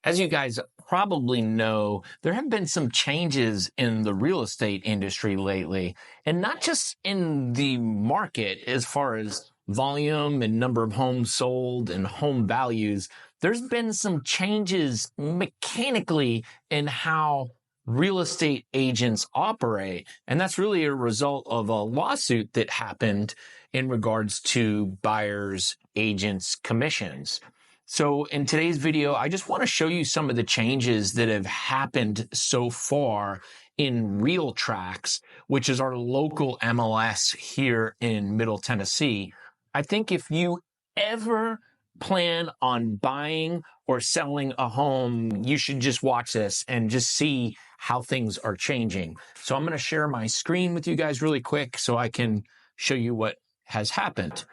As you guys probably know, there have been some changes in the real estate industry lately, and not just in the market as far as volume and number of homes sold and home values. There's been some changes mechanically in how real estate agents operate, and that's really a result of a lawsuit that happened in regards to buyers, agents, commissions. So in today's video, I just want to show you some of the changes that have happened so far in RealTracks, which is our local MLS here in Middle Tennessee. I think if you ever plan on buying or selling a home, you should just watch this and just see how things are changing. So I'm going to share my screen with you guys really quick so I can show you what has happened.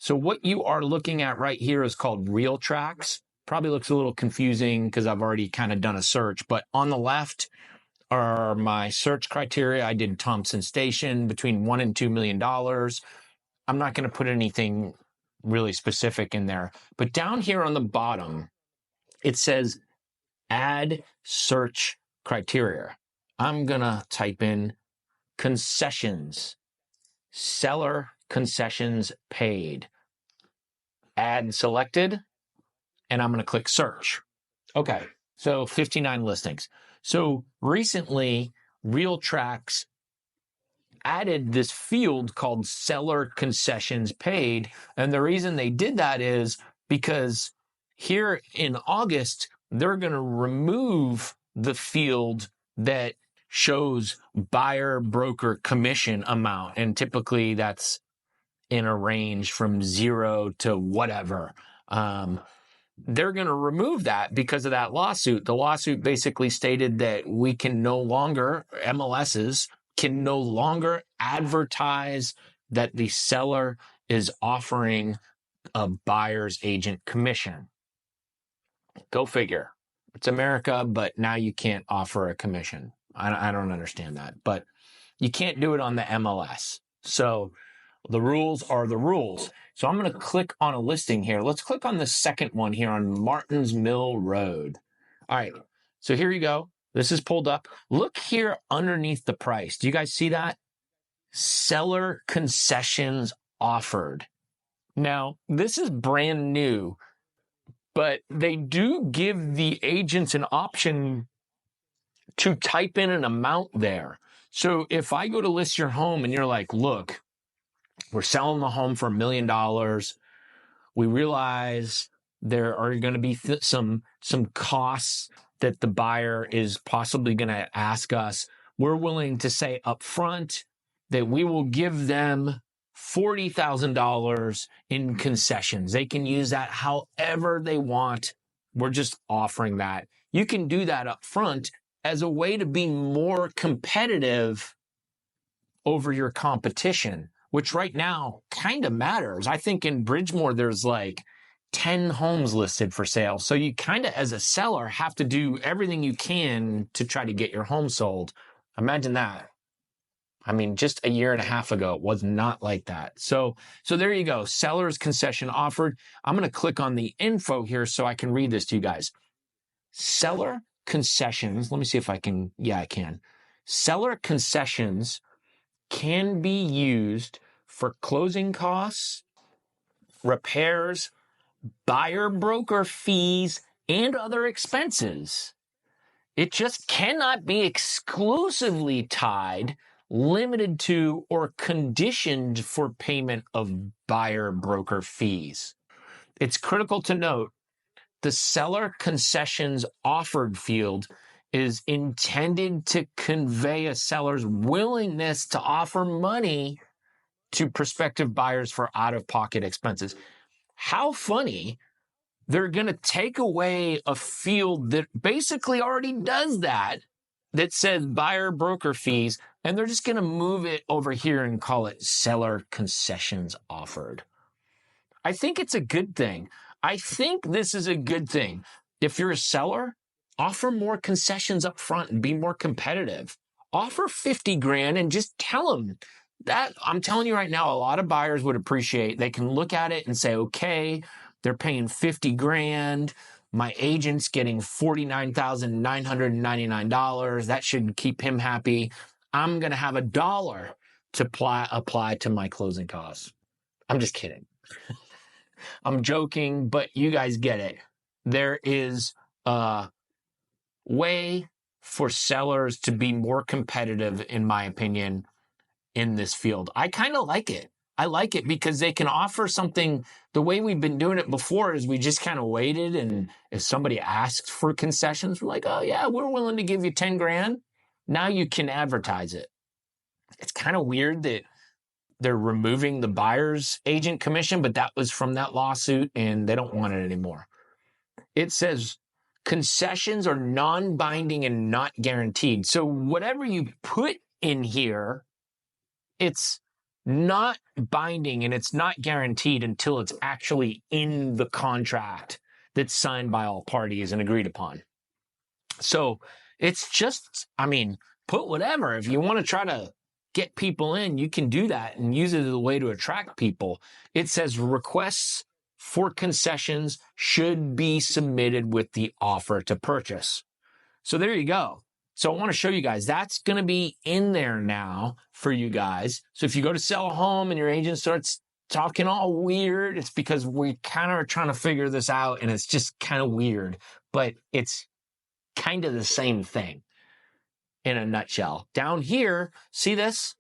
So what you are looking at right here is called RealTracks. Probably looks a little confusing because I've already kind of done a search, but on the left are my search criteria. I did Thompson Station between $1 and $2 million. I'm not going to put anything really specific in there, but down here on the bottom, it says add search criteria. I'm going to type in concessions, seller concessions paid, add selected, and I'm going to click search. Okay, so 59 listings. So recently, RealTracks added this field called seller concessions paid, and the reason they did that is because here in August, they're going to remove the field that shows buyer broker commission amount, and typically that's in a range from 0 to whatever. They're going to remove that because of that lawsuit. The lawsuit basically stated that we can no longer, MLSs can no longer advertise that the seller is offering a buyer's agent commission. Go figure. It's America, but now you can't offer a commission. I don't understand that, but you can't do it on the MLS. So the rules are the rules. So I'm going to click on a listing here. Let's click on the second one here on Martins Mill Road. All right. So here you go. This is pulled up. Look here underneath the price. Do you guys see that? Seller concessions offered. Now, this is brand new, but they do give the agents an option to type in an amount there. So if I go to list your home and you're like, look, we're selling the home for $1 million. We realize there are going to be some costs that the buyer is possibly going to ask us. We're willing to say up front that we will give them $40,000 in concessions. They can use that however they want. We're just offering that. You can do that up front as a way to be more competitive over your competition, which right now kind of matters. I think in Bridgemore, there's like 10 homes listed for sale. So you kind of, as a seller, have to do everything you can to try to get your home sold. Imagine that. I mean, just a year and a half ago, it was not like that. So there you go. Seller's concession offered. I'm going to click on the info here so I can read this to you guys. Seller concessions. Let me see if I can. Yeah, I can. Seller concessions can be used for closing costs, repairs, buyer broker fees, and other expenses. It just cannot be exclusively tied, limited to, or conditioned for payment of buyer broker fees. It's critical to note the seller concessions offered field is intended to convey a seller's willingness to offer money to prospective buyers for out-of-pocket expenses. How funny, they're going to take away a field that basically already does that says buyer broker fees, and they're just going to move it over here and call it seller concessions offered. I think it's a good thing. I think this is a good thing. If you're a seller, offer more concessions up front and be more competitive. Offer 50 grand and just tell them that. I'm telling you right now, a lot of buyers would appreciate. They can look at it and say, okay, they're paying 50 grand. My agent's getting $49,999. That should keep him happy. I'm going to have $1 to apply to my closing costs. I'm just kidding. I'm joking, but you guys get it. There is a way for sellers to be more competitive, in my opinion, in this field. I kind of like it. I like it because they can offer something. The way we've been doing it before is we just kind of waited, and if somebody asks for concessions, we're like, oh yeah, we're willing to give you 10 grand. Now you can advertise it. It's kind of weird that they're removing the buyer's agent commission, but that was from that lawsuit and they don't want it anymore. It says concessions are non-binding and not guaranteed. So whatever you put in here, it's not binding and it's not guaranteed until it's actually in the contract that's signed by all parties and agreed upon. So it's just, I mean, put whatever. If you want to try to get people in, you can do that and use it as a way to attract people. It says requests for concessions should be submitted with the offer to purchase. So there you go. So I want to show you guys that's going to be in there now for you guys. So if you go to sell a home and your agent starts talking all weird, it's because we kind of are trying to figure this out and it's just kind of weird, but it's kind of the same thing in a nutshell. Down here, see this?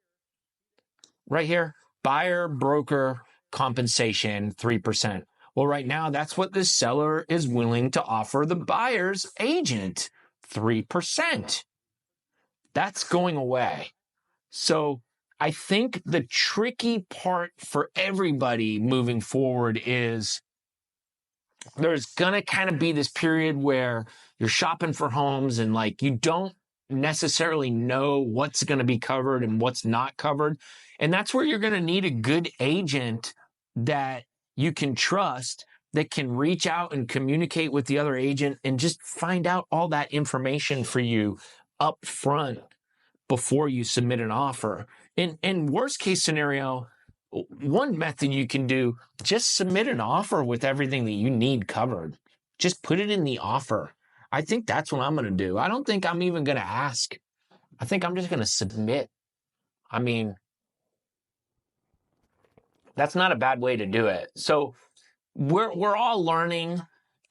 Right here, buyer broker compensation, 3%. Well, right now, that's what the seller is willing to offer the buyer's agent, 3%. That's going away. So I think the tricky part for everybody moving forward is there's going to kind of be this period where you're shopping for homes and like you don't necessarily know what's going to be covered and what's not covered. And that's where you're going to need a good agent that you can trust, that can reach out and communicate with the other agent and just find out all that information for you up front before you submit an offer. In worst case scenario, one method you can do, just submit an offer with everything that you need covered. Just put it in the offer. I think that's what I'm going to do. I don't think I'm even going to ask. I think I'm just going to submit. I mean, that's not a bad way to do it. So we're all learning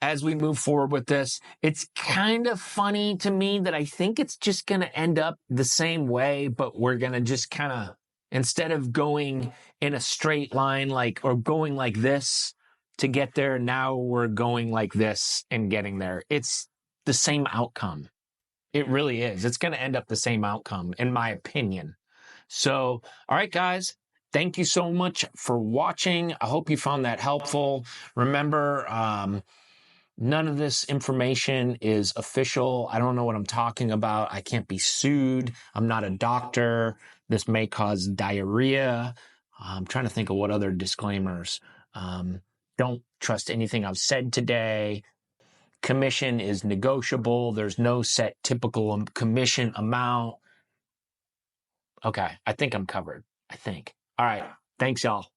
as we move forward with this. It's kind of funny to me that I think it's just going to end up the same way, but we're going to just kind of, instead of going in a straight line, like, or going like this to get there, now we're going like this and getting there. It's the same outcome. It really is. It's going to end up the same outcome, in my opinion. So, all right, guys, thank you so much for watching. I hope you found that helpful. Remember, none of this information is official. I don't know what I'm talking about. I can't be sued. I'm not a doctor. This may cause diarrhea. I'm trying to think of what other disclaimers. Don't trust anything I've said today. Commission is negotiable. There's no set typical commission amount. Okay, I think I'm covered. I think. All right. Thanks, y'all.